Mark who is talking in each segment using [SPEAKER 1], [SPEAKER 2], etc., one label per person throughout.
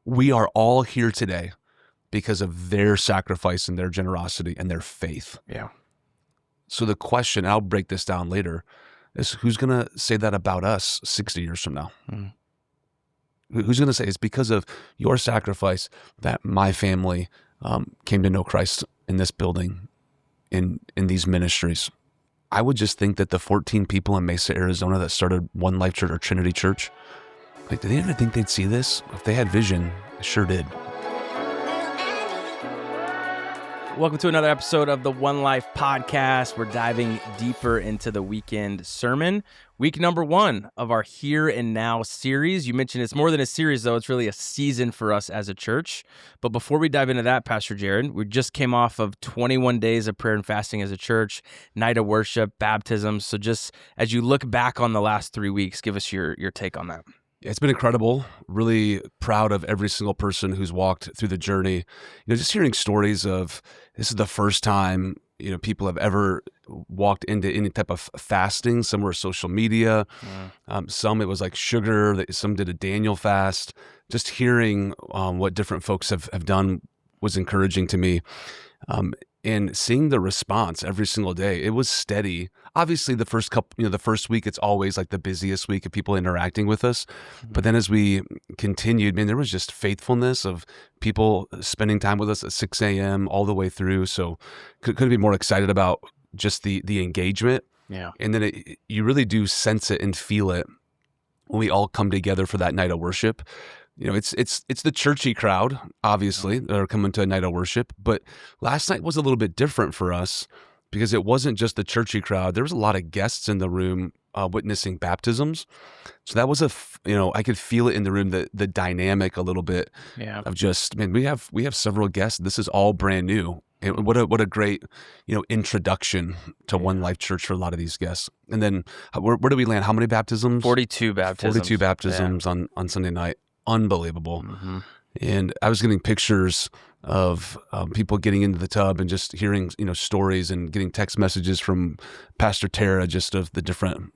[SPEAKER 1] We are all here today because of their sacrifice and their generosity and their faith.
[SPEAKER 2] Yeah.
[SPEAKER 1] So the question, I'll break this down later, is who's going to say that about us 60 years from now? Who's going to say it's because of your sacrifice that my family came to know Christ in this building, in these ministries? I would just think that the 14 people in Mesa, Arizona that started One Life Church or Trinity Church, like, did they ever think they'd see this? If they had vision, they sure did.
[SPEAKER 2] Welcome to another episode of the One Life Podcast. We're diving deeper into the weekend sermon. Week number 1 of our Here and Now series. You mentioned it's more than a series, though. It's really a season for us as a church. But before we dive into that, Pastor Jared, we just came off of 21 days of prayer and fasting as a church, night of worship, baptisms. So just as you look back on the last 3 weeks, give us your take on that.
[SPEAKER 1] It's been incredible. Really proud of every single person who's walked through the journey. Just hearing stories of this is the first time, people have ever walked into any type of fasting. Some were social media. Some it was like sugar. Some did a Daniel fast. Just hearing what different folks have done was encouraging to me. And seeing the response every single day, it was steady. Obviously, the first week, it's always like the busiest week of people interacting with us. But then as we continued, there was just faithfulness of people spending time with us at 6 a.m. all the way through. So couldn't be more excited about just the engagement.
[SPEAKER 2] Yeah.
[SPEAKER 1] And then you really do sense it and feel it when we all come together for that night of worship. It's the churchy crowd, obviously, that are coming to a night of worship. But last night was a little bit different for us because it wasn't just the churchy crowd. There was a lot of guests in the room witnessing baptisms. So that was I could feel it in the room, the dynamic a little bit of just, we have several guests. This is all brand new. And what a great, introduction to One Life Church for a lot of these guests. And then where do we land? How many baptisms?
[SPEAKER 2] 42 baptisms.
[SPEAKER 1] 42 baptisms on Sunday night. Unbelievable. And I was getting pictures of people getting into the tub and just hearing, stories and getting text messages from Pastor Tara, just of the different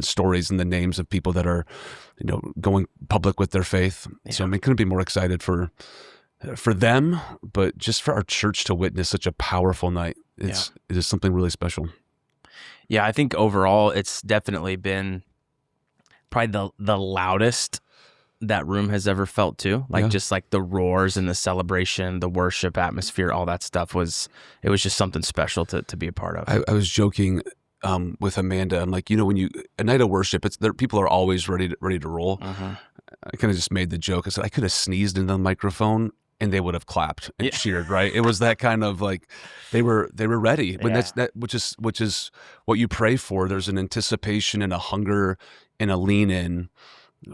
[SPEAKER 1] stories and the names of people that are, going public with their faith. Yeah. So couldn't be more excited for them, but just for our church to witness such a powerful night. It is something really special.
[SPEAKER 2] Yeah, I think overall it's definitely been probably the loudest that room has ever felt too. Just like the roars and the celebration, the worship atmosphere, all that stuff it was just something special to be a part of.
[SPEAKER 1] I was joking with Amanda. I'm like, when a night of worship, people are always ready to roll. I kind of just made the joke. I said I could have sneezed into the microphone and they would have clapped and cheered, right? It was that kind of like they were ready. But which is what you pray for. There's an anticipation and a hunger and a lean in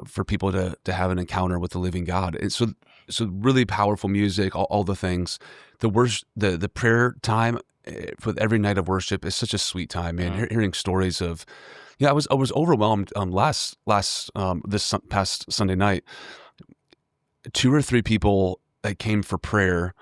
[SPEAKER 1] for people to have an encounter with the living God. And so really powerful music, all the things. The prayer time with every night of worship is such a sweet time, man. Hearing stories of, I was overwhelmed this past Sunday night. 2 or 3 people that came for prayer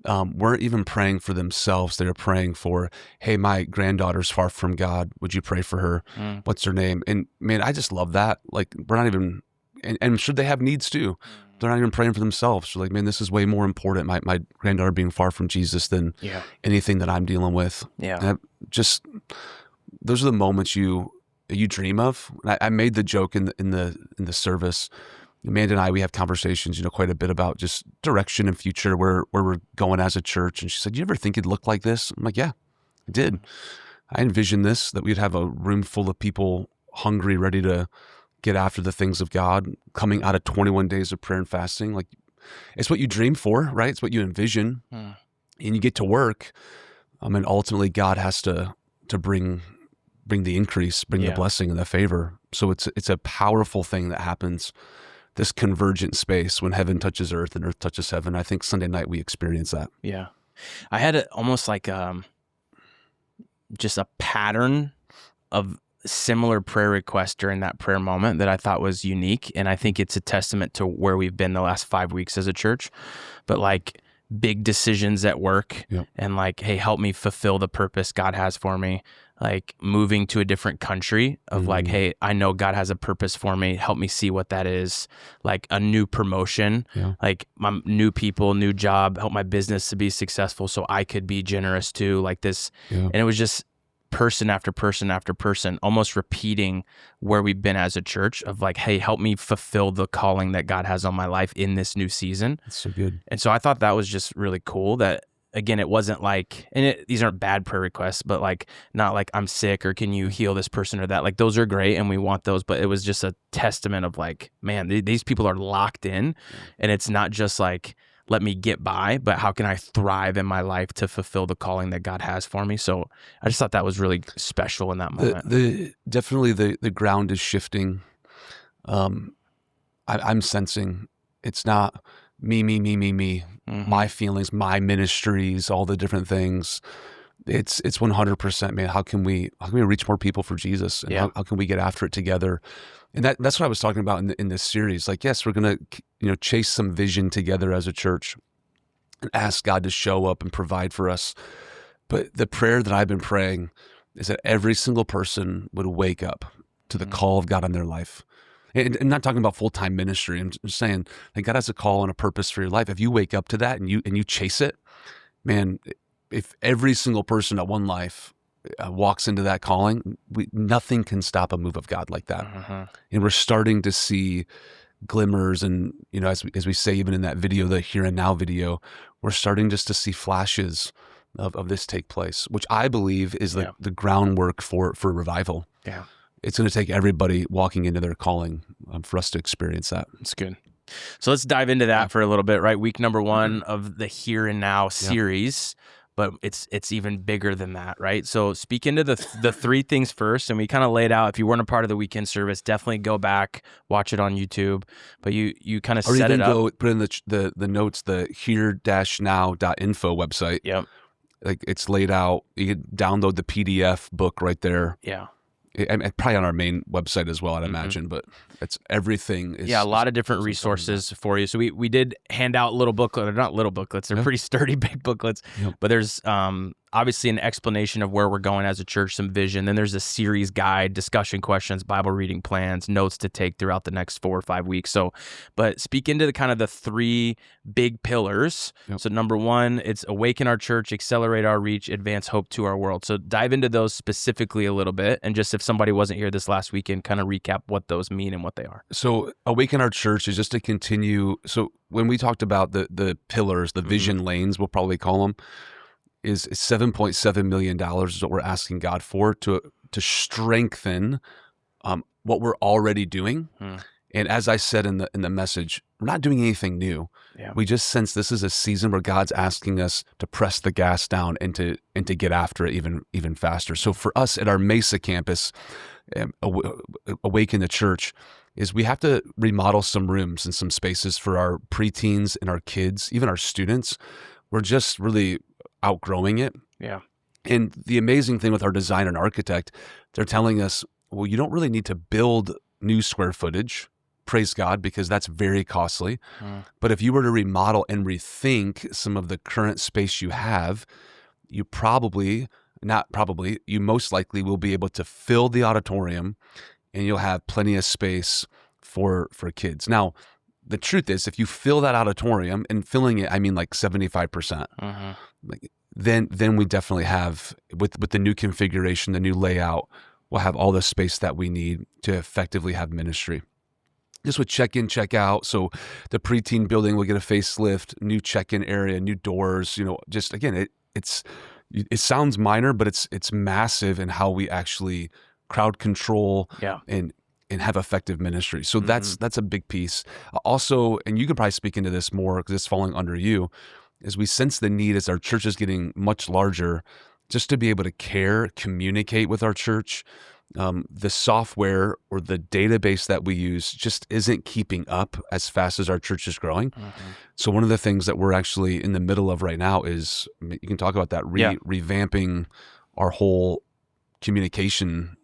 [SPEAKER 1] weren't even praying for themselves. They were praying for, hey, my granddaughter's far from God. Would you pray for her? What's her name? And man, I just love that. Like, we're not even, and I'm sure they have needs too. They're not even praying for themselves. They're like, man, this is way more important. My granddaughter being far from Jesus than anything that I'm dealing with. Yeah. And those are the moments you dream of. I made the joke in the service. Amanda and I, we have conversations, quite a bit about just direction and future, where we're going as a church. And she said, "You ever think it'd look like this?" I'm like, "Yeah, I did. I envisioned this, that we'd have a room full of people hungry, ready to get after the things of God, coming out of 21 days of prayer and fasting. Like, it's what you dream for, right? It's what you envision, and you get to work. And ultimately, God has to bring the increase, bring the blessing and the favor. So it's a powerful thing that happens. This convergent space when heaven touches earth and earth touches heaven. I think Sunday night we experience that.
[SPEAKER 2] Yeah. I had almost like just a pattern of similar prayer requests during that prayer moment that I thought was unique. And I think it's a testament to where we've been the last 5 weeks as a church. But like big decisions at work and like, hey, help me fulfill the purpose God has for me. Like moving to a different country of like, hey, I know God has a purpose for me. Help me see what that is. Like a new promotion, like my new people, new job, help my business to be successful so I could be generous too, like this. And it was just person after person after person, almost repeating where we've been as a church of like, hey, help me fulfill the calling that God has on my life in this new season.
[SPEAKER 1] That's so good.
[SPEAKER 2] And so I thought that was just really cool that, again, it wasn't like, and these aren't bad prayer requests, but like, not like I'm sick or can you heal this person or that. Like those are great and we want those, but it was just a testament of like, man, these people are locked in and it's not just like, let me get by, but how can I thrive in my life to fulfill the calling that God has for me? So I just thought that was really special in that moment.
[SPEAKER 1] Definitely the ground is shifting. I'm sensing it's not me, my feelings, my ministries, all the different things. It's 100%, man. How can we reach more people for Jesus? And how can we get after it together? And that's what I was talking about in this series. Like, yes, we're going to, chase some vision together as a church and ask God to show up and provide for us. But the prayer that I've been praying is that every single person would wake up to the call of God on their life. And I'm not talking about full-time ministry. I'm just saying that God has a call and a purpose for your life. If you wake up to that and you chase it, man, if every single person at One Life walks into that calling, nothing can stop a move of God like that. And we're starting to see glimmers, and as we say, even in that video, the here and now video, we're starting just to see flashes of this take place, which I believe is the groundwork for revival.
[SPEAKER 2] Yeah,
[SPEAKER 1] it's going to take everybody walking into their calling for us to experience that.
[SPEAKER 2] It's good. So let's dive into that for a little bit, right? Week number 1 of the Here and Now series. But it's even bigger than that, right? So speak into the 3 things first, and we kind of laid out. If you weren't a part of the weekend service, definitely go back, watch it on YouTube. But you kind of set it up. Or even
[SPEAKER 1] put in the notes, the here-now.info website.
[SPEAKER 2] Yep.
[SPEAKER 1] Like it's laid out. You can download the PDF book right there.
[SPEAKER 2] Yeah.
[SPEAKER 1] And probably on our main website as well, I'd imagine, but it's everything.
[SPEAKER 2] A lot of different resources for you. So we did hand out little booklets, or not little booklets, they're pretty sturdy big booklets, but there's obviously an explanation of where we're going as a church, some vision. Then there's a series guide, discussion questions, Bible reading plans, notes to take throughout the next 4 or 5 weeks. So, but speak into the kind of the 3 big pillars. So number 1, it's Awaken Our Church, Accelerate Our Reach, Advance Hope to Our World. So dive into those specifically a little bit. And just if somebody wasn't here this last weekend, kind of recap what those mean and what they are.
[SPEAKER 1] So Awaken Our Church is just to continue. So when we talked about the pillars, the vision lanes, we'll probably call them, is $7.7 million is what we're asking God for to strengthen what we're already doing. And as I said in the message, we're not doing anything new. We just sense this is a season where God's asking us to press the gas down and to get after it even faster. So for us at our Mesa campus, Awaken the Church, is we have to remodel some rooms and some spaces for our preteens and our kids, even our students. We're just really outgrowing it.
[SPEAKER 2] Yeah.
[SPEAKER 1] And the amazing thing with our designer and architect, they're telling us, well, you don't really need to build new square footage. Praise God, because that's very costly. But if you were to remodel and rethink some of the current space you have, you most likely will be able to fill the auditorium, and you'll have plenty of space for kids. Now, the truth is, if you fill that auditorium, and filling it, I mean like 75%, then we definitely have, with the new configuration, the new layout, we'll have all the space that we need to effectively have ministry. Just with check-in, check-out. So the preteen building will get a facelift, new check-in area, new doors. Just again, it sounds minor, but it's massive in how we actually crowd control and have effective ministry. So that's a big piece. Also, and you could probably speak into this more because it's falling under you, is we sense the need as our church is getting much larger, just to be able to communicate with our church. The software or the database that we use just isn't keeping up as fast as our church is growing. So one of the things that we're actually in the middle of right now is, you can talk about that, revamping our whole communication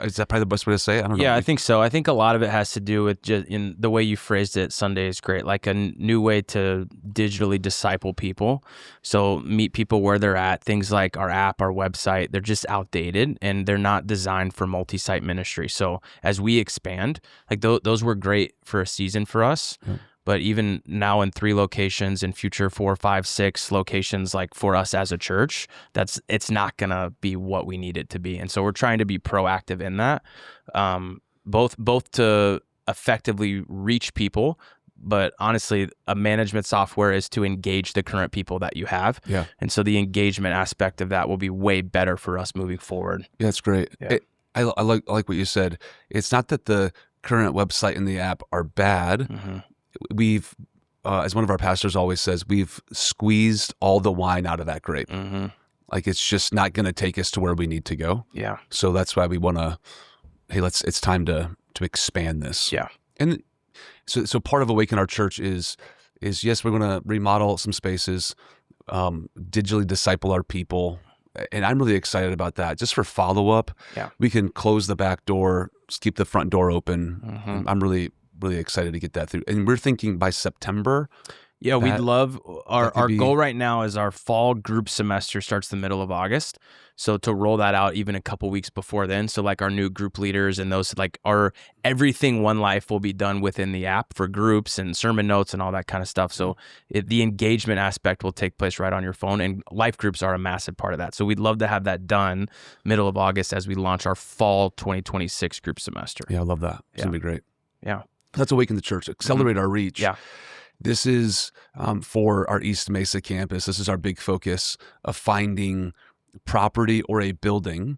[SPEAKER 1] Is that probably the best way to say it? I don't know.
[SPEAKER 2] Yeah, I think so. I think a lot of it has to do with just in the way you phrased it. Sunday is great, like a new way to digitally disciple people. So meet people where they're at. Things like our app, our website, they're just outdated and they're not designed for multi-site ministry. So as we expand, like those were great for a season for us. Yeah. But even now in 3 locations, in future 4, 5, 6 locations, like for us as a church, it's not gonna be what we need it to be. And so we're trying to be proactive in that, both to effectively reach people, but honestly, a management software is to engage the current people that you have.
[SPEAKER 1] Yeah.
[SPEAKER 2] And so the engagement aspect of that will be way better for us moving forward.
[SPEAKER 1] Yeah, that's great. Yeah. I like what you said. It's not that the current website and the app are bad. Mm-hmm. We've, as one of our pastors always says, we've squeezed all the wine out of that grape. Mm-hmm. Like it's just not going to take us to where we need to go.
[SPEAKER 2] Yeah.
[SPEAKER 1] So that's why we want to, it's time to expand this.
[SPEAKER 2] Yeah.
[SPEAKER 1] And so part of Awaken Our Church is yes, we're going to remodel some spaces, digitally disciple our people. And I'm really excited about that. Just for follow-up, we can close the back door, just keep the front door open. Mm-hmm. I'm really excited to get that through. And we're thinking by September.
[SPEAKER 2] Yeah, we'd love, our goal right now is our fall group semester starts the middle of August. So to roll that out even a couple weeks before then. So like our new group leaders and those, like everything One Life will be done within the app for groups and sermon notes and all that kind of stuff. So the engagement aspect will take place right on your phone, and life groups are a massive part of that. So we'd love to have that done middle of August as we launch our fall 2026 group semester.
[SPEAKER 1] Yeah, I love that. It's going to be great.
[SPEAKER 2] Yeah.
[SPEAKER 1] Let's awaken the church, accelerate our reach.
[SPEAKER 2] Yeah.
[SPEAKER 1] This is for our East Mesa campus. This is our big focus of finding property or a building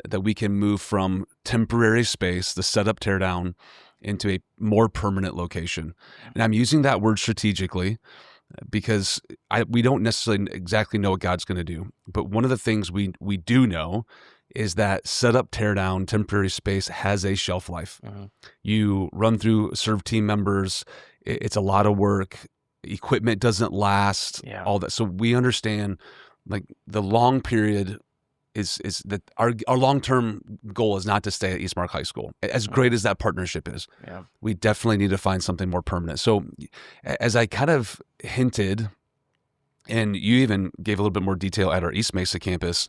[SPEAKER 1] that we can move from temporary space, the setup tear down, into a more permanent location. And I'm using that word strategically because we don't necessarily exactly know what God's going to do. But one of the things we do know is that setup, tear down, temporary space has a shelf life. Mm-hmm. You run through, serve team members. It's a lot of work. Equipment doesn't last. Yeah. All that. So we understand, like the long period is that our long-term goal is not to stay at Eastmark High School. As great as that partnership is, we definitely need to find something more permanent. So as I kind of hinted, and you even gave a little bit more detail at our East Mesa campus.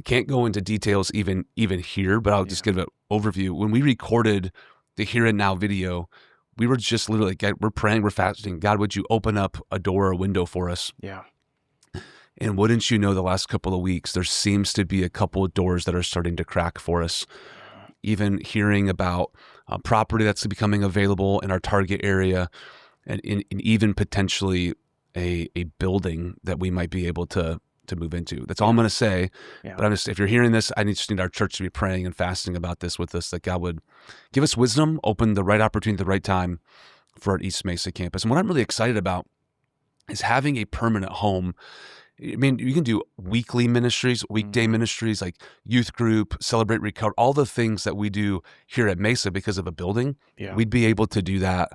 [SPEAKER 1] Can't go into details even here, but I'll just give an overview. When we recorded the Here and Now video, we were just literally, we're praying, we're fasting. God, would you open up a door or a window for us?
[SPEAKER 2] Yeah.
[SPEAKER 1] And wouldn't you know, the last couple of weeks, there seems to be a couple of doors that are starting to crack for us. Even hearing about property that's becoming available in our target area, and even potentially a building that we might be able to move into. That's all I'm going to say. Yeah. But if you're hearing this, I just need our church to be praying and fasting about this with us, that God would give us wisdom, open the right opportunity at the right time for our East Mesa campus. And what I'm really excited about is having a permanent home. I mean, you can do weekly ministries, weekday ministries, like youth group, celebrate, recover, all the things that we do here at Mesa because of a building. Yeah. We'd be able to do that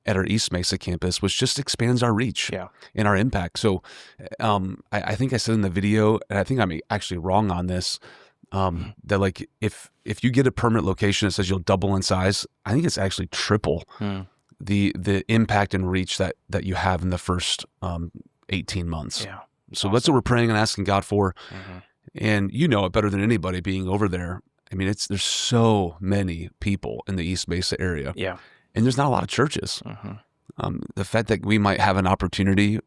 [SPEAKER 1] at our East Mesa campus, which just expands our reach and our impact. So I think I said in the video, and I think I'm actually wrong on this, that like if you get a permanent location that says you'll double in size, I think it's actually triple the impact and reach that you have in the first 18 months. Yeah. So that's what we're praying and asking God for. Mm-hmm. And you know it better than anybody being over there. I mean, there's so many people in the East Mesa area. Yeah. And there's not a lot of churches. Mm-hmm. The fact that we might have an opportunity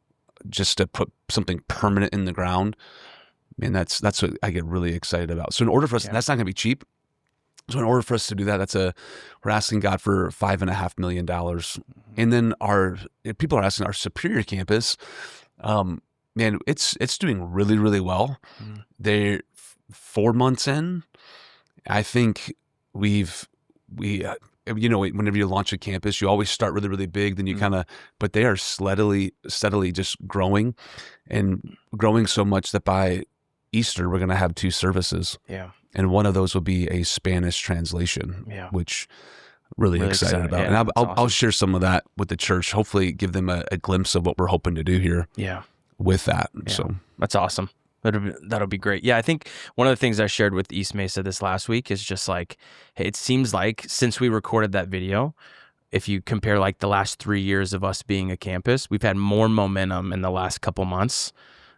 [SPEAKER 1] just to put something permanent in the ground, man, that's what I get really excited about. So in order for us, that's not going to be cheap. So in order for us to do that, we're asking God for $5.5 million. Mm-hmm. And then people are asking our Superior campus, man, it's doing really, really well. Mm-hmm. They're 4 months in. I think whenever you launch a campus, you always start really, really big. Then you but they are steadily just growing, and growing so much that by Easter, we're going to have 2 services. Yeah. And one of those will be a Spanish translation, which really excited about. Yeah, and I'll share some of that with the church, hopefully give them a glimpse of what we're hoping to do here with that. Yeah. So
[SPEAKER 2] that's awesome. That'll be great. Yeah, I think one of the things I shared with East Mesa this last week is just like, hey, it seems like since we recorded that video, if you compare like the last 3 years of us being a campus, we've had more momentum in the last couple months.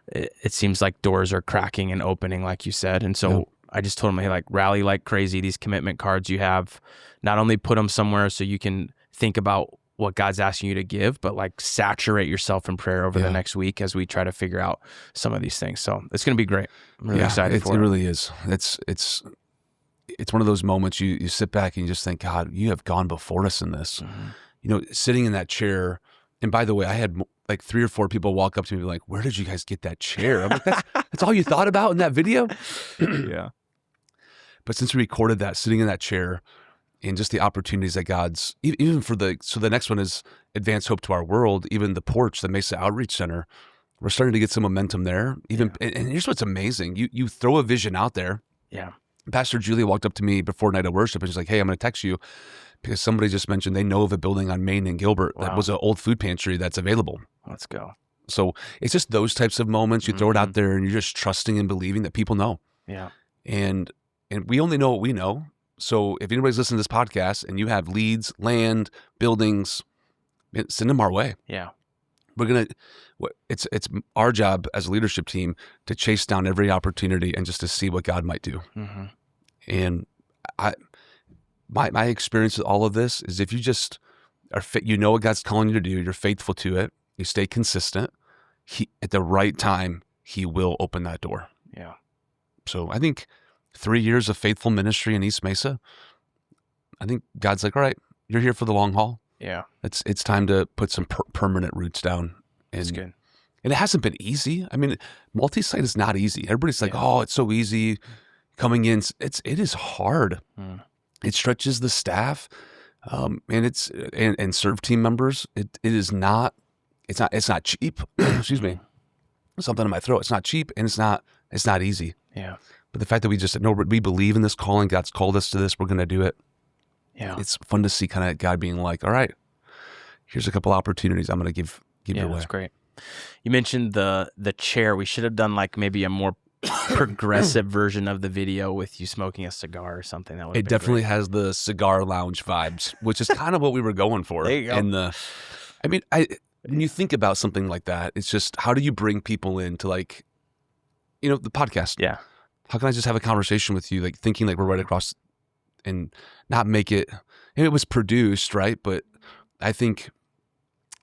[SPEAKER 2] It seems like doors are cracking and opening, like you said. And so I just told him, hey, like rally like crazy. These commitment cards you have, not only put them somewhere so you can think about what God's asking you to give, but like saturate yourself in prayer over the next week as we try to figure out some of these things. So it's going to be great. I'm really excited for it.
[SPEAKER 1] It really is. It's one of those moments you sit back and you just think, God, you have gone before us in this. Sitting in that chair. And by the way, I had like 3 or 4 people walk up to me and be like, where did you guys get that chair? I'm like, that's all you thought about in that video?
[SPEAKER 2] Yeah.
[SPEAKER 1] But since we recorded that, sitting in that chair and just the opportunities that God's, even for the next one is Advance Hope to Our World, even the porch, the Mesa Outreach Center, we're starting to get some momentum there. And here's what's amazing. You throw a vision out there.
[SPEAKER 2] Yeah.
[SPEAKER 1] Pastor Julia walked up to me before Night of Worship and she's like, hey, I'm going to text you because somebody just mentioned they know of a building on Main and Gilbert that was an old food pantry that's available.
[SPEAKER 2] Let's go.
[SPEAKER 1] So it's just those types of moments. You throw it out there and you're just trusting and believing that people know.
[SPEAKER 2] Yeah.
[SPEAKER 1] And we only know what we know. So if anybody's listening to this podcast and you have leads, land, buildings, send them our way.
[SPEAKER 2] Yeah.
[SPEAKER 1] It's our job as a leadership team to chase down every opportunity and just to see what God might do.
[SPEAKER 2] Mm-hmm.
[SPEAKER 1] And my experience with all of this is if you just are fit, you know what God's calling you to do, you're faithful to it, you stay consistent, at the right time, he will open that door.
[SPEAKER 2] Yeah.
[SPEAKER 1] So I think 3 years of faithful ministry in East Mesa, I think God's like, all right, you're here for the long haul.
[SPEAKER 2] Yeah.
[SPEAKER 1] It's time to put some permanent roots down.
[SPEAKER 2] That's good.
[SPEAKER 1] And it hasn't been easy. I mean, multi-site is not easy. Everybody's like, oh, it's so easy coming in. It is hard. It stretches the staff, and serve team members. It is not. It's not cheap. Excuse me. Something in my throat. It's not cheap, and it's not easy.
[SPEAKER 2] Yeah.
[SPEAKER 1] But the fact that we just know we believe in this calling, God's called us to this, we're going to do it.
[SPEAKER 2] Yeah.
[SPEAKER 1] It's fun to see kind of God being like, all right, here's a couple opportunities I'm going to give you away.
[SPEAKER 2] That's great. You mentioned the chair. We should have done like maybe a more progressive version of the video with you smoking a cigar or something. That would.
[SPEAKER 1] It definitely has the cigar lounge vibes, which is kind of what we were going for.
[SPEAKER 2] There you go.
[SPEAKER 1] And when you think about something like that, it's just how do you bring people into like, the podcast?
[SPEAKER 2] Yeah.
[SPEAKER 1] How can I just have a conversation with you, like thinking like we're right across, and not make it. And it was produced right, but I think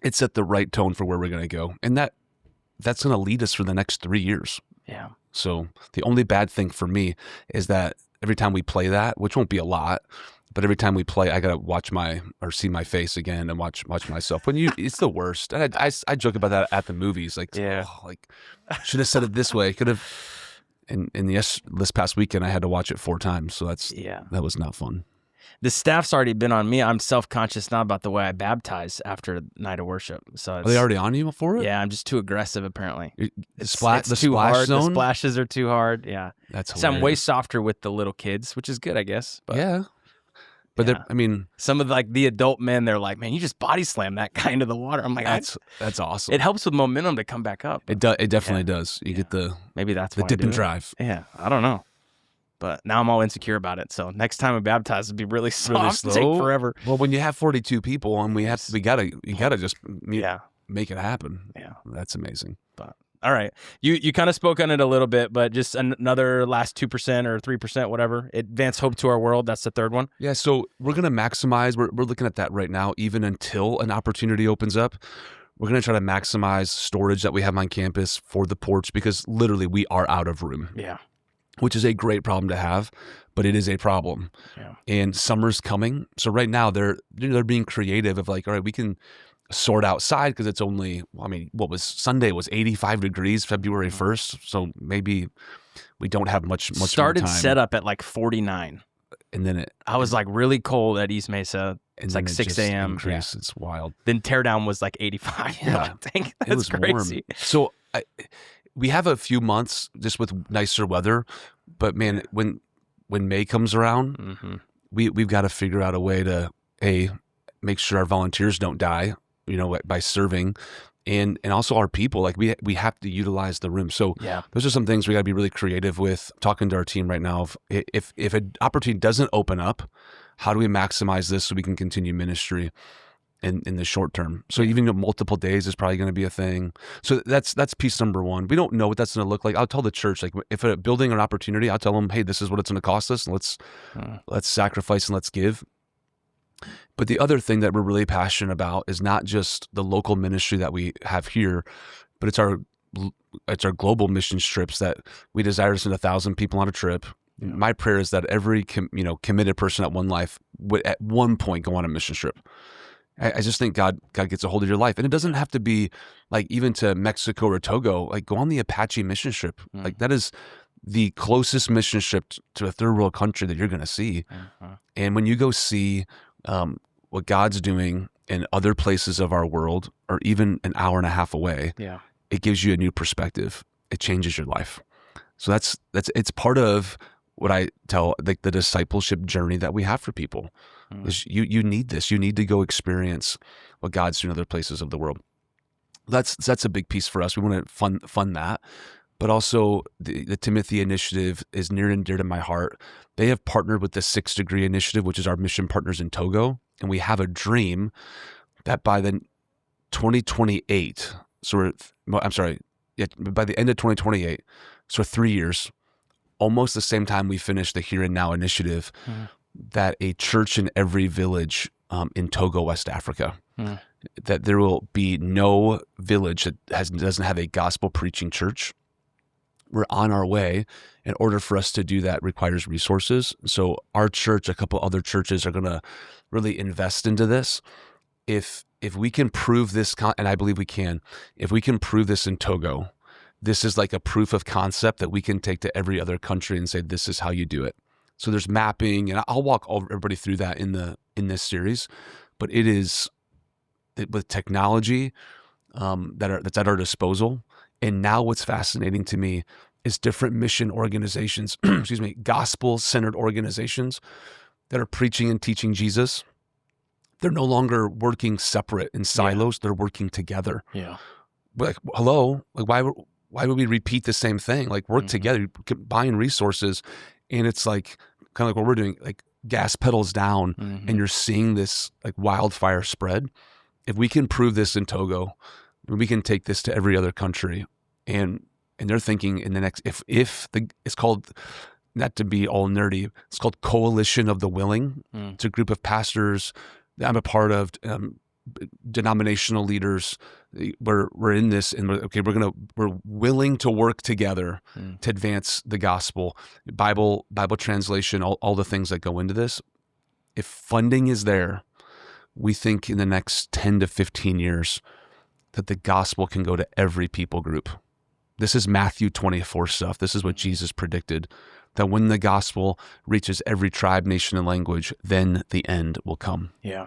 [SPEAKER 1] it set the right tone for where we're going to go, and that's going to lead us for the next 3 years.
[SPEAKER 2] Yeah.
[SPEAKER 1] So the only bad thing for me is that every time we play that, which won't be a lot, but every time we play, I gotta see my face again and watch myself. It's the worst. And I joke about that at the movies, like, should have said it this way. Could have. And this past weekend, I had to watch it 4 times, so that was not fun.
[SPEAKER 2] The staff's already been on me. I'm self-conscious now about the way I baptize after Night of Worship. So
[SPEAKER 1] are they already on you for it?
[SPEAKER 2] Yeah, I'm just too aggressive apparently.
[SPEAKER 1] It's
[SPEAKER 2] too
[SPEAKER 1] splash
[SPEAKER 2] hard.
[SPEAKER 1] zone?
[SPEAKER 2] The splashes are too hard. Yeah,
[SPEAKER 1] that's hilarious.
[SPEAKER 2] So I'm way softer with the little kids, which is good, I guess. But,
[SPEAKER 1] yeah, but
[SPEAKER 2] some of like the adult men, they're like, man, you just body slam that guy into the water. I'm like,
[SPEAKER 1] that's awesome.
[SPEAKER 2] It helps with momentum to come back up.
[SPEAKER 1] It definitely does. You get
[SPEAKER 2] maybe that's
[SPEAKER 1] the dip and drive.
[SPEAKER 2] Yeah, I don't know. But now I'm all insecure about it. So next time I baptize, it'll be really soft,
[SPEAKER 1] really
[SPEAKER 2] take forever.
[SPEAKER 1] Well, when you have 42 people and you gotta just make it happen.
[SPEAKER 2] Yeah,
[SPEAKER 1] that's amazing.
[SPEAKER 2] But all right, you kind of spoke on it a little bit, but just another last 2% or 3%, whatever. Advance Hope to Our World. That's the third one.
[SPEAKER 1] Yeah. So we're gonna maximize. We're looking at that right now. Even until an opportunity opens up, we're gonna try to maximize storage that we have on campus for the porch because literally we are out of room.
[SPEAKER 2] Yeah.
[SPEAKER 1] Which is a great problem to have, but it is a problem.
[SPEAKER 2] Yeah.
[SPEAKER 1] And summer's coming. So right now they're being creative of like, all right, we can sort outside because it's only, Sunday was 85 degrees, February 1st. So maybe we don't have much
[SPEAKER 2] Started
[SPEAKER 1] more time.
[SPEAKER 2] Set up at like 49.
[SPEAKER 1] And then
[SPEAKER 2] I was like really cold at East Mesa. It's like 6 a.m.
[SPEAKER 1] Yeah. It's wild.
[SPEAKER 2] Then teardown was like 85.
[SPEAKER 1] Yeah.
[SPEAKER 2] Dang, that's
[SPEAKER 1] it was
[SPEAKER 2] crazy.
[SPEAKER 1] Warm. So we have a few months just with nicer weather, but man, when May comes around, we've got to figure out a way to make sure our volunteers don't die, by serving, and also our people. Like we have to utilize the room. So those are some things we got to be really creative with. Talking to our team right now, if an opportunity doesn't open up, how do we maximize this so we can continue ministry in the short term? So even multiple days is probably going to be a thing. So that's piece number one. We don't know what that's going to look like. I'll tell the church, like if a building or an opportunity, I'll tell them, hey, this is what it's going to cost us. Let's sacrifice and let's give. But the other thing that we're really passionate about is not just the local ministry that we have here, but it's our global mission trips that we desire to send 1,000 people on a trip. Yeah. My prayer is that every committed person at One Life would at one point go on a mission trip. I just think God gets a hold of your life, and it doesn't have to be like even to Mexico or Togo. Like go on the Apache mission trip. Like that is the closest mission trip to a third world country that you're going to see. And when you go see what God's doing in other places of our world, or even an hour and a half away, it gives you a new perspective. It changes your life. So it's part of what I tell, like the discipleship journey that we have for people. Is you need this. You need to go experience what God's doing in other places of the world. That's a big piece for us. We want to fund that. But also the Timothy Initiative is near and dear to my heart. They have partnered with the 6 Degree Initiative, which is our mission partners in Togo. And we have a dream that by the 2028, by the end of 2028, so 3 years, almost the same time we finish the Here and Now Initiative, that a church in every village in Togo, West Africa, that there will be no village that doesn't have a gospel preaching church. We're on our way. In order for us to do that requires resources. So our church, a couple other churches are going to really invest into this. If we can prove this, and I believe we can, if we can prove this in Togo, this is like a proof of concept that we can take to every other country and say, this is how you do it. So there's mapping, and I'll walk everybody through that in this series, but it is with technology that's at our disposal. And now what's fascinating to me is different mission organizations, gospel-centered organizations that are preaching and teaching Jesus. They're no longer working separate in silos. They're working together. Like, hello, like why would we repeat the same thing? Like work together, combine resources. And it's like kind of like what we're doing, like gas pedals down, and you're seeing this like wildfire spread. If we can prove this in Togo, we can take this to every other country. And they're thinking in the next, it's called, not to be all nerdy, it's called Coalition of the Willing. It's a group of pastors that I'm a part of, denominational leaders. We're in this, and we're willing to work together to advance the gospel, Bible translation, all the things that go into this. If funding is there, we think in the next 10 to 15 years that the gospel can go to every people group. This is Matthew 24 stuff. This is what Jesus predicted, that when the gospel reaches every tribe, nation, and language, then the end will come. Yeah.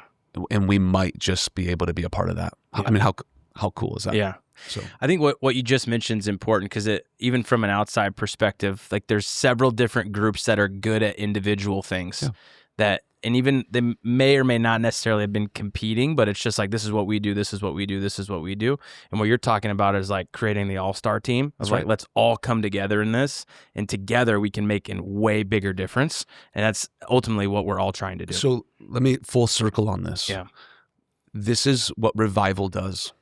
[SPEAKER 1] And we might just be able to be a part of that. Yeah. I mean, how cool is that? Yeah.
[SPEAKER 2] So I think what you just mentioned is important, because even from an outside perspective, like there's several different groups that are good at individual things and even they may or may not necessarily have been competing, but it's just like, this is what we do, this is what we do, this is what we do. And what you're talking about is like creating the all-star team. That's right. Let's all come together in this, and together we can make a way bigger difference. And that's ultimately what we're all trying to do.
[SPEAKER 1] So let me full circle on this.
[SPEAKER 2] Yeah.
[SPEAKER 1] This is what revival does.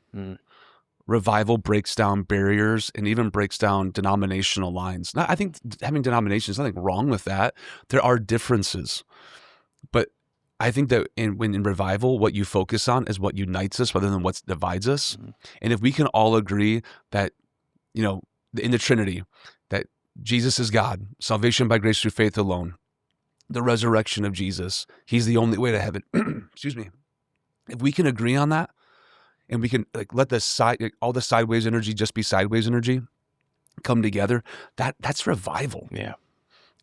[SPEAKER 1] Revival breaks down barriers and even breaks down denominational lines. Now, I think having denominations, nothing wrong with that. There are differences. But I think that in revival, what you focus on is what unites us rather than what divides us. And if we can all agree that, in the Trinity, that Jesus is God, salvation by grace through faith alone, the resurrection of Jesus, he's the only way to heaven. Excuse me. If we can agree on that, and we can like let all the sideways energy just be sideways energy, come together, that's revival.
[SPEAKER 2] Yeah.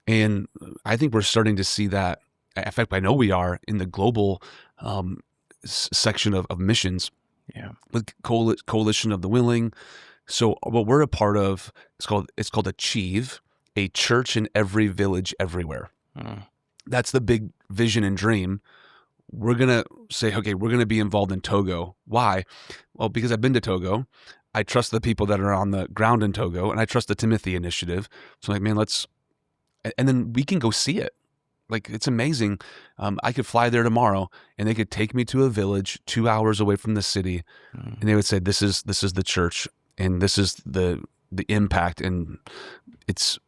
[SPEAKER 1] And I think we're starting to see that. In fact, I know we are in the global section of missions, with Coalition of the Willing. So what we're a part of, it's called Achieve, a church in every village everywhere. That's the big vision and dream. we're going to say, okay, we're going to be involved in Togo. Why? Well, because I've been to Togo. I trust the people that are on the ground in Togo, and I trust the Timothy initiative. So I'm like, man, and then we can go see it. Like, it's amazing. I could fly there tomorrow, and they could take me to a village 2 hours away from the city, and they would say, this is the church, and this is the impact, and it's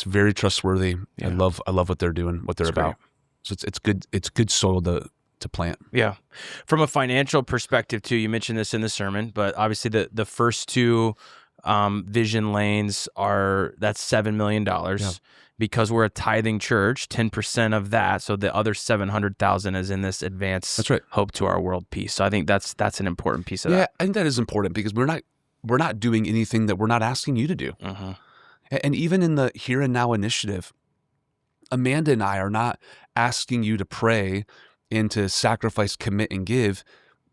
[SPEAKER 1] very trustworthy. Yeah. I love what they're doing, what they're about. So it's good. It's good soil to plant.
[SPEAKER 2] Yeah. From a financial perspective too, you mentioned this in the sermon, but obviously the first two vision lanes that's $7 million. Yeah. Because we're a tithing church, 10% of that, so the other 700,000 is in this advanced
[SPEAKER 1] That's right.
[SPEAKER 2] Hope to Our World piece. So I think that's an important piece of that.
[SPEAKER 1] Yeah, I think that is important because we're not doing anything that we're not asking you to do.
[SPEAKER 2] Mm-hmm.
[SPEAKER 1] And even in the Here and Now initiative, Amanda and I are not asking you to pray and to sacrifice, commit, and give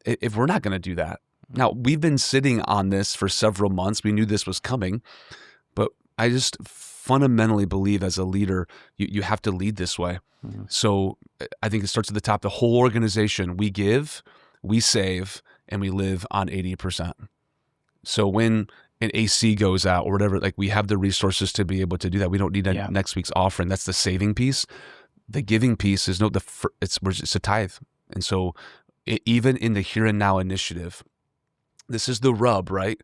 [SPEAKER 1] if we're not going to do that. Now, we've been sitting on this for several months. We knew this was coming, but I just fundamentally believe as a leader, you have to lead this way. Mm-hmm. So I think it starts at the top. The whole organization, we give, we save, and we live on 80%. So when an AC goes out or whatever, like, we have the resources to be able to do that. We don't need next week's offering. That's the saving piece. The giving piece is it's a tithe. And so even in the Here and Now initiative, this is the rub, right?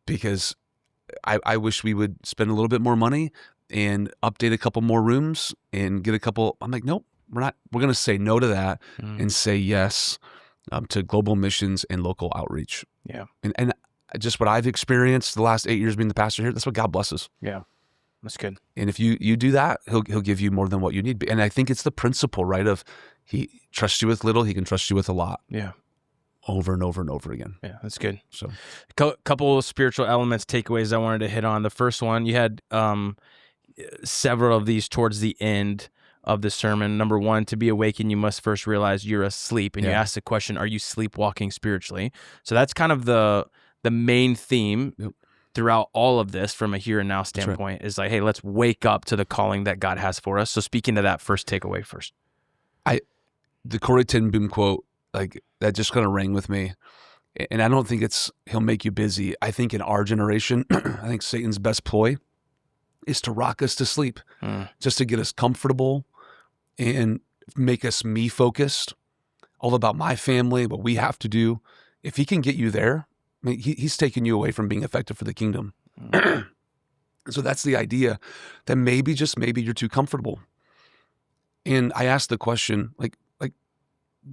[SPEAKER 1] Because I wish we would spend a little bit more money and update a couple more rooms and get a couple. I'm like, nope, we're not. We're going to say no to that and say yes to global missions and local outreach.
[SPEAKER 2] Yeah.
[SPEAKER 1] And just what I've experienced the last 8 years being the pastor here, that's what God blesses.
[SPEAKER 2] Yeah. That's good.
[SPEAKER 1] And if you do that, he'll give you more than what you need. And I think it's the principle, right, of he trusts you with little, he can trust you with a lot.
[SPEAKER 2] Yeah.
[SPEAKER 1] Over and over and over again.
[SPEAKER 2] Yeah, that's good.
[SPEAKER 1] So,
[SPEAKER 2] couple of spiritual elements, takeaways I wanted to hit on. The first one, you had several of these towards the end of the sermon. Number one, to be awakened, you must first realize you're asleep. And you asked the question, are you sleepwalking spiritually? So that's kind of the main theme throughout all of this from a here and now standpoint. Is like, hey, let's wake up to the calling that God has for us. So speaking to that first takeaway first.
[SPEAKER 1] The Corrie ten Boom quote, like, that just kind of rang with me. And I don't think he'll make you busy. I think in our generation, I think Satan's best ploy is to rock us to sleep, just to get us comfortable and make us me-focused, all about my family, what we have to do. If he can get you there, I mean, he's taking you away from being effective for the kingdom. So that's the idea, that maybe, just maybe, you're too comfortable. And I asked the question, like,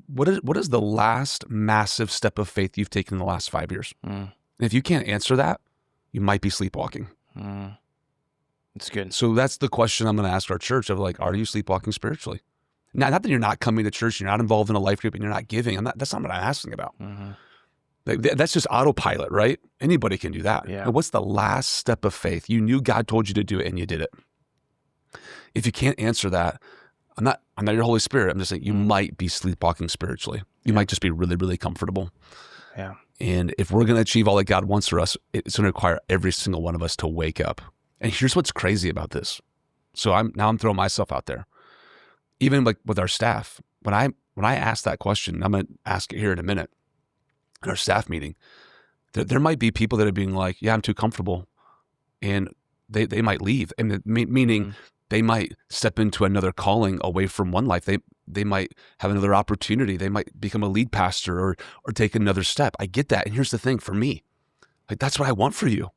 [SPEAKER 1] what is the last massive step of faith you've taken in the last 5 years? And if you can't answer that, you might be sleepwalking.
[SPEAKER 2] That's good.
[SPEAKER 1] So that's the question I'm going to ask our church of, like, are you sleepwalking spiritually? Now, not that you're not coming to church, you're not involved in a life group, and you're not giving. That's not what I'm asking about. That's just autopilot, right? Anybody can do that.
[SPEAKER 2] Yeah.
[SPEAKER 1] But what's the last step of faith? You knew God told you to do it, and you did it. If you can't answer that, I'm not your Holy Spirit. I'm just saying you might be sleepwalking spiritually. You might just be really, really comfortable.
[SPEAKER 2] Yeah.
[SPEAKER 1] And if we're going to achieve all that God wants for us, it's going to require every single one of us to wake up. And here's what's crazy about this. So I'm throwing myself out there. Even like with our staff, when I ask that question, I'm going to ask it here in a minute, in our staff meeting, there might be people that are being like, yeah, I'm too comfortable. And they might leave. And meaning they might step into another calling away from One Life. They might have another opportunity. They might become a lead pastor or take another step. I get that. And here's the thing for me, like, that's what I want for you.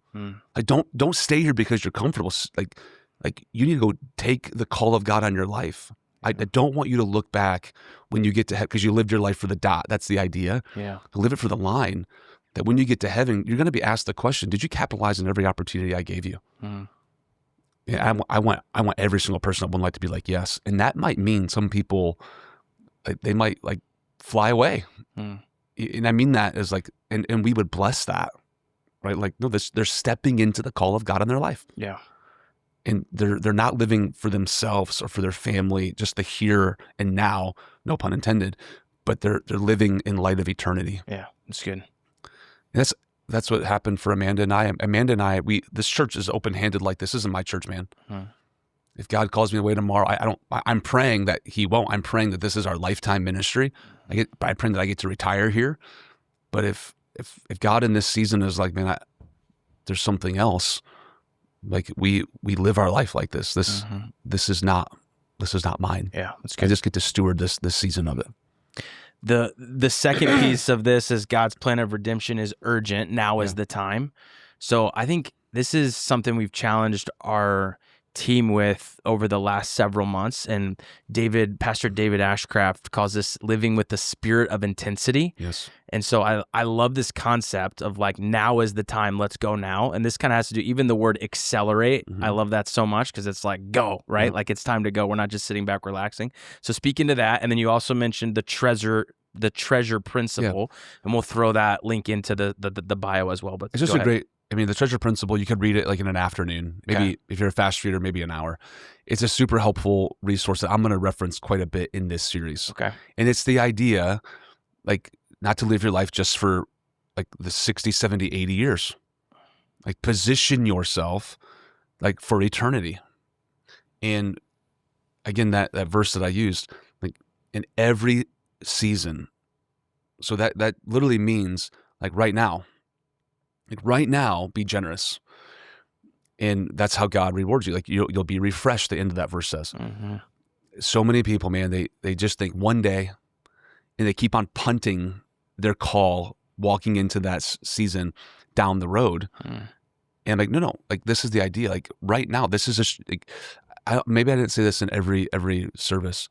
[SPEAKER 1] Like, don't stay here because you're comfortable. Like you need to go take the call of God on your life. I don't want you to look back when you get to heaven, because you lived your life for the dot. That's the idea.
[SPEAKER 2] Yeah.
[SPEAKER 1] Live it for the line, that when you get to heaven, you're going to be asked the question, did you capitalize on every opportunity I gave you? Yeah, I want every single person at One Life to be like, yes. And that might mean some people, they might like fly away. And I mean that as like, and we would bless that, right? Like, no, they're stepping into the call of God in their life.
[SPEAKER 2] Yeah.
[SPEAKER 1] And they're not living for themselves or for their family, just the here and now, no pun intended, but they're living in light of eternity.
[SPEAKER 2] Yeah, that's good.
[SPEAKER 1] And that's what happened for Amanda and I. Amanda and I, this church is open-handed like this. Isn't my church, man. If God calls me away tomorrow, I'm praying that he won't. I'm praying that this is our lifetime ministry. I'm praying that I get to retire here. But if God in this season is like, man, there's something else. Like we live our life like this. This is not mine.
[SPEAKER 2] Yeah, that's good.
[SPEAKER 1] I just get to steward this season of it.
[SPEAKER 2] The second piece of this is God's plan of redemption is urgent. Now is the time. So I think this is something we've challenged our team with over the last several months. And Pastor David Ashcraft calls this living with the spirit of intensity.
[SPEAKER 1] Yes.
[SPEAKER 2] And so I love this concept of like, now is the time, let's go now. And this kind of has to do, even the word accelerate. I love that so much because it's like, go, right? Like it's time to go. We're not just sitting back relaxing. So speaking to that, and then you also mentioned the treasure principle, and we'll throw that link into the bio as well. But
[SPEAKER 1] it's just the treasure principle, you could read it like in an afternoon. Maybe if you're a fast reader, maybe an hour. It's a super helpful resource that I'm going to reference quite a bit in this series.
[SPEAKER 2] Okay.
[SPEAKER 1] And it's the idea, like, not to live your life just for like the 60, 70, 80 years. Like position yourself like for eternity. And again, that verse that I used, like in every season. So that literally means like right now. Like right now, be generous. And that's how God rewards you. Like you'll be refreshed, the end of that verse says. So many people, man, they just think one day, and they keep on punting their call, walking into that season down the road. And I'm like, no, like this is the idea. Like right now, this is maybe I didn't say this in every service,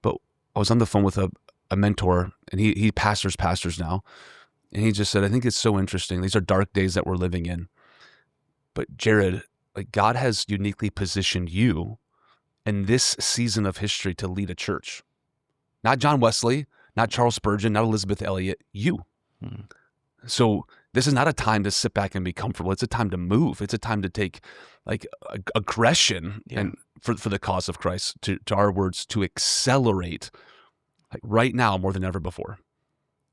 [SPEAKER 1] but I was on the phone with a mentor, and he pastors now. And he just said, I think it's so interesting. These are dark days that we're living in. But Jared, like God has uniquely positioned you in this season of history to lead a church. Not John Wesley, not Charles Spurgeon, not Elizabeth Elliot, you. So this is not a time to sit back and be comfortable. It's a time to move. It's a time to take like aggression and for the cause of Christ, to our words, to accelerate like right now more than ever before.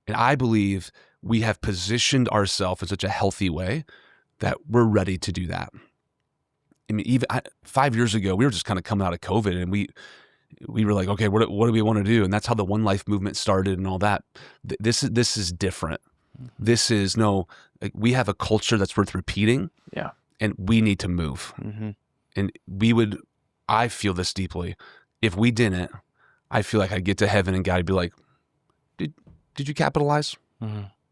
[SPEAKER 1] And I believe we have positioned ourselves in such a healthy way that we're ready to do that. I mean, even 5 years ago, we were just kind of coming out of COVID, and we were like, okay, what do we want to do? And that's how the One Life movement started and all that. This is different. This is like we have a culture that's worth repeating. Yeah. And we need to move. And I feel this deeply. If we didn't, I feel like I'd get to heaven and God would be like, did you capitalize?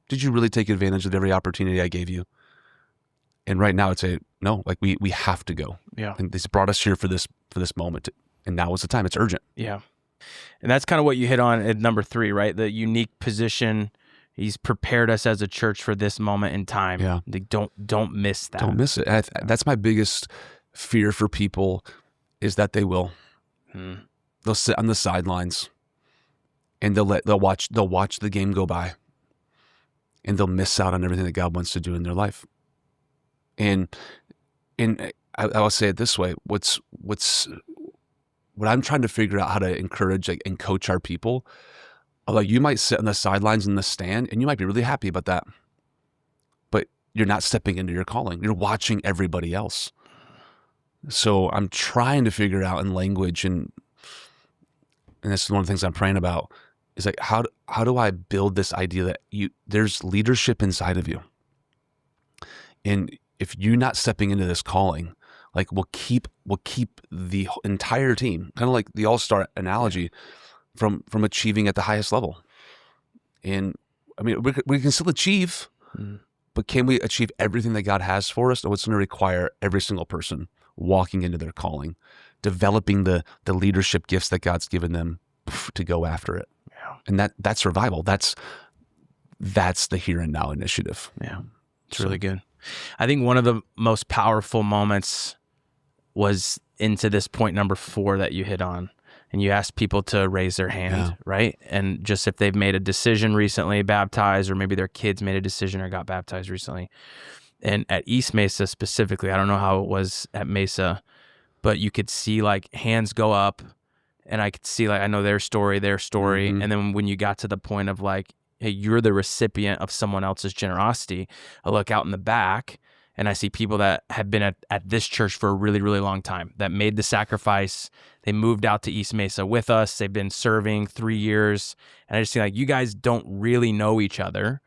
[SPEAKER 1] Did you really take advantage of every opportunity I gave you? And right now I'd say, no, like we have to go. Yeah. And this brought us here for this moment. And now is the time. It's urgent. Yeah.
[SPEAKER 2] And that's kind of what you hit on at number 3, right? The unique position. He's prepared us as a church for this moment in time. Yeah. Like, don't miss that.
[SPEAKER 1] Don't miss it. That's my biggest fear for people, is that they will. They'll sit on the sidelines and they'll watch the game go by, and they'll miss out on everything that God wants to do in their life. And I'll say it this way: what I'm trying to figure out how to encourage and coach our people. Like, you might sit on the sidelines in the stand, and you might be really happy about that, but you're not stepping into your calling. You're watching everybody else. So I'm trying to figure out in language, and this is one of the things I'm praying about, is like, how do I build this idea that there's leadership inside of you, and if you're not stepping into this calling, like we'll keep the entire team, kind of like the all-star analogy, from achieving at the highest level. And I mean, we can still achieve, but can we achieve everything that God has for us? Or it's going to require every single person walking into their calling, developing the leadership gifts that God's given them to go after it. Yeah. And that's survival. That's the here and now initiative.
[SPEAKER 2] Yeah. It's really good. I think one of the most powerful moments was into this point number 4 that you hit on. And you asked people to raise their hand, right? And just if they've made a decision recently, baptized, or maybe their kids made a decision or got baptized recently. And at East Mesa specifically, I don't know how it was at Mesa, but you could see like hands go up, and I could see like, I know their story. And then when you got to the point of like, hey, you're the recipient of someone else's generosity, I look out in the back, and I see people that have been at this church for a really, really long time, that made the sacrifice. They moved out to East Mesa with us. They've been serving 3 years. And I just feel like you guys don't really know each other,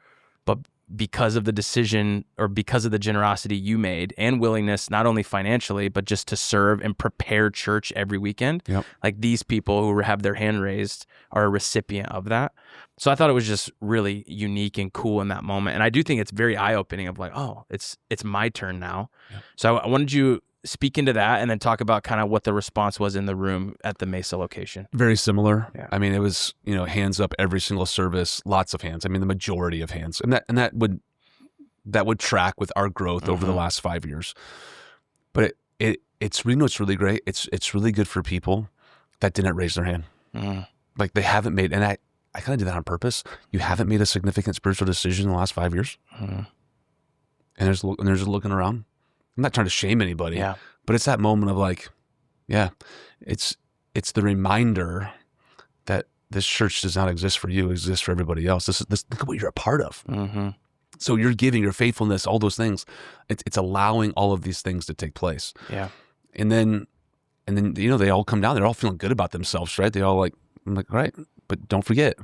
[SPEAKER 2] but because of the decision or because of the generosity you made and willingness, not only financially, but just to serve and prepare church every weekend, like these people who have their hand raised are a recipient of that. So I thought it was just really unique and cool in that moment. And I do think it's very eye-opening of like, oh, it's my turn now. So I wanted you speak into that and then talk about kind of what the response was in the room at the Mesa location.
[SPEAKER 1] Very similar. I mean, it was, hands up every single service, lots of hands. I mean, the majority of hands. And that would track with our growth over the last 5 years. But it's really great. It's really good for people that didn't raise their hand. Like they haven't made, and I kind of did that on purpose. You haven't made a significant spiritual decision in the last 5 years. And they're just looking around. I'm not trying to shame anybody, but it's that moment of like, it's the reminder that this church does not exist for you, it exists for everybody else. This look at what you're a part of. So your giving, your faithfulness, all those things, it's allowing all of these things to take place. And then they all come down. They're all feeling good about themselves, right? They all I'm like, right, but don't forget,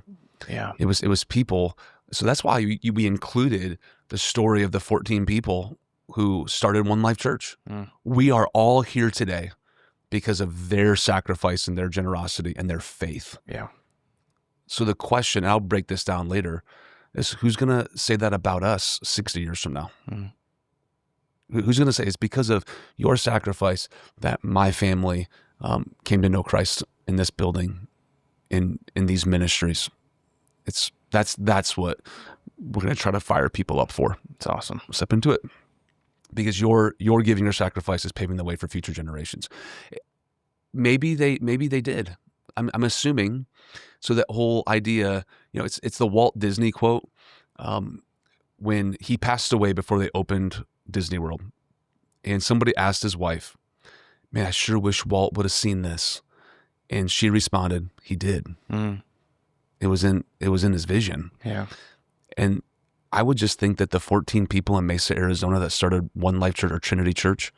[SPEAKER 1] it was people. So that's why we included the story of the 14 people who started One Life Church. We are all here today because of their sacrifice and their generosity and their faith. So the question, I'll break this down later, is who's going to say that about us 60 years from now? Who's going to say it's because of your sacrifice that my family came to know Christ in this building, in these ministries? That's what we're going to try to fire people up for.
[SPEAKER 2] It's awesome.
[SPEAKER 1] Step into it. Because your giving, your sacrifice is paving the way for future generations. Maybe they did. I'm assuming. So that whole idea, it's the Walt Disney quote when he passed away before they opened Disney World, and somebody asked his wife, "Man, I sure wish Walt would have seen this," and she responded, "He did. It was in his vision." And I would just think that the 14 people in Mesa, Arizona that started One Life Church or Trinity Church,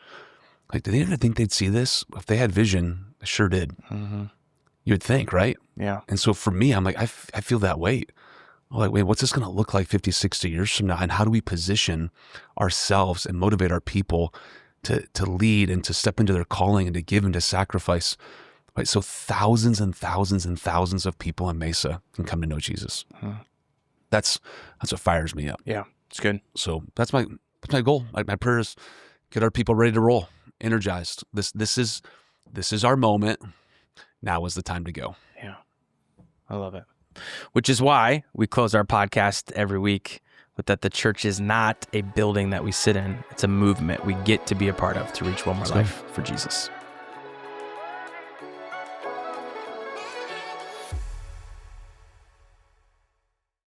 [SPEAKER 1] like, did they ever think they'd see this? If they had vision, they sure did. You would think, right? And so for me, I'm like, I feel that weight. I'm like, wait, what's this going to look like 50, 60 years from now? And how do we position ourselves and motivate our people to lead and to step into their calling and to give and to sacrifice? Right? So thousands and thousands and thousands of people in Mesa can come to know Jesus. That's what fires me up.
[SPEAKER 2] It's good.
[SPEAKER 1] So that's my goal. My prayer is get our people ready to roll, energized. This is our moment. Now is the time to go.
[SPEAKER 2] I love it. Which is why we close our podcast every week with that the church is not a building that we sit in. It's a movement we get to be a part of to reach one more life for Jesus.